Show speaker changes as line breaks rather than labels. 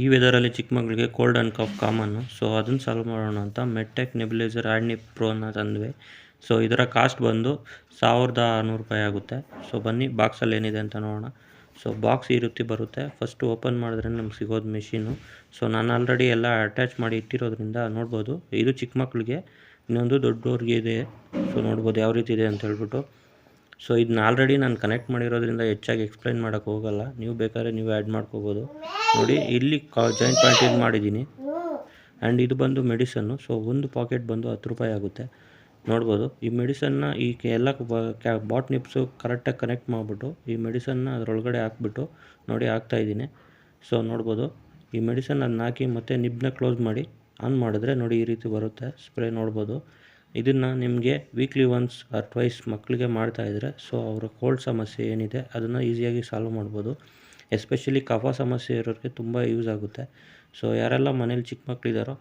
ಈ ವೆದರಲ್ಲಿ ಚಿಕ್ಕ ಮಕ್ಕಳಿಗೆ ಕೋಲ್ಡ್ ಆ್ಯಂಡ್ ಕಾಫ್ ಕಾಮನ್ನು. ಸೊ ಅದನ್ನು ಸಾಲ್ವ್ ಮಾಡೋಣ ಅಂತ ಮೆಟ್ಟೆಕ್ ನೆಬ್ಯುಲೈಸರ್ ಆ್ಯಡ್ನಿಪ್ ಪ್ರೋನ ತಂದ್ವಿ. ಸೊ ಇದರ ಕಾಸ್ಟ್ ಬಂದು 1600 ರೂಪಾಯಿ ಆಗುತ್ತೆ. ಸೊ ಬನ್ನಿ ಬಾಕ್ಸಲ್ಲಿ ಏನಿದೆ ಅಂತ ನೋಡೋಣ. ಸೊ ಬಾಕ್ಸ್ ಈ ರೀತಿ ಬರುತ್ತೆ. ಫಸ್ಟು ಓಪನ್ ಮಾಡಿದ್ರೆ ನಮ್ಗೆ ಸಿಗೋದು ಮೆಷಿನು. ಸೊ ನಾನು ಆಲ್ರೆಡಿ ಎಲ್ಲ ಅಟ್ಯಾಚ್ ಮಾಡಿ ಇಟ್ಟಿರೋದ್ರಿಂದ ನೋಡ್ಬೋದು. ಇದು ಚಿಕ್ಕ ಮಕ್ಕಳಿಗೆ, ಇನ್ನೊಂದು ದೊಡ್ಡವ್ರಿಗೆ ಇದೆ. ಸೊ ನೋಡ್ಬೋದು ಯಾವ ರೀತಿ ಇದೆ ಅಂತ ಹೇಳ್ಬಿಟ್ಟು. ಸೊ ಇದನ್ನ ಆಲ್ರೆಡಿ ನಾನು ಕನೆಕ್ಟ್ ಮಾಡಿರೋದ್ರಿಂದ ಹೆಚ್ಚಾಗಿ ಎಕ್ಸ್ಪ್ಲೈನ್ ಮಾಡೋಕ್ಕೆ ಹೋಗಲ್ಲ. ನೀವು ಬೇಕಾದ್ರೆ ನೀವು ಆ್ಯಡ್ ಮಾಡ್ಕೋಬೋದು. ನೋಡಿ ಇಲ್ಲಿ ಜಾಯಿಂಟ್ ಪಾಯಿಂಟ್ ಇದು ಮಾಡಿದ್ದೀನಿ. ಆ್ಯಂಡ್ ಇದು ಬಂದು ಮೆಡಿಸನ್ನು. ಸೊ ಒಂದು ಪಾಕೆಟ್ ಬಂದು 10 ರೂಪಾಯಿ ಆಗುತ್ತೆ. ನೋಡ್ಬೋದು ಈ ಮೆಡಿಸನ್ನ ಈ ಎಲ್ಲ ಬಾಟ್ ನಿಪ್ಸು ಕರೆಕ್ಟಾಗಿ ಕನೆಕ್ಟ್ ಮಾಡಿಬಿಟ್ಟು ಈ ಮೆಡಿಸನ್ನ ಅದರೊಳಗಡೆ ಹಾಕ್ಬಿಟ್ಟು ನೋಡಿ ಹಾಕ್ತಾಯಿದ್ದೀನಿ. ಸೊ ನೋಡ್ಬೋದು ಈ ಮೆಡಿಸನ್ ಅದನ್ನ ಹಾಕಿ ಮತ್ತು ನಿಬ್ನ ಕ್ಲೋಸ್ ಮಾಡಿ ಆನ್ ಮಾಡಿದ್ರೆ ನೋಡಿ ಈ ರೀತಿ ಬರುತ್ತೆ ಸ್ಪ್ರೇ. ನೋಡ್ಬೋದು ಇದನ್ನು ನಿಮಗೆ ವೀಕ್ಲಿ ಒನ್ಸ್ ಆರ್ ಟ್ವೈಸ್ ಮಕ್ಕಳಿಗೆ ಮಾಡ್ತಾಯಿದ್ರೆ ಸೊ ಅವರ ಕೋಲ್ಡ್ ಸಮಸ್ಯೆ ಏನಿದೆ ಅದನ್ನು ಈಸಿಯಾಗಿ ಸಾಲ್ವ್ ಮಾಡ್ಬೋದು. ಎಸ್ಪೆಷಲಿ ಕಫ ಸಮಸ್ಯೆ ಇರೋರಿಗೆ ತುಂಬ ಯೂಸ್ ಆಗುತ್ತೆ. ಸೊ ಯಾರೆಲ್ಲ ಮನೇಲಿ ಚಿಕ್ಕ ಮಕ್ಕಳಿದ್ದಾರೋ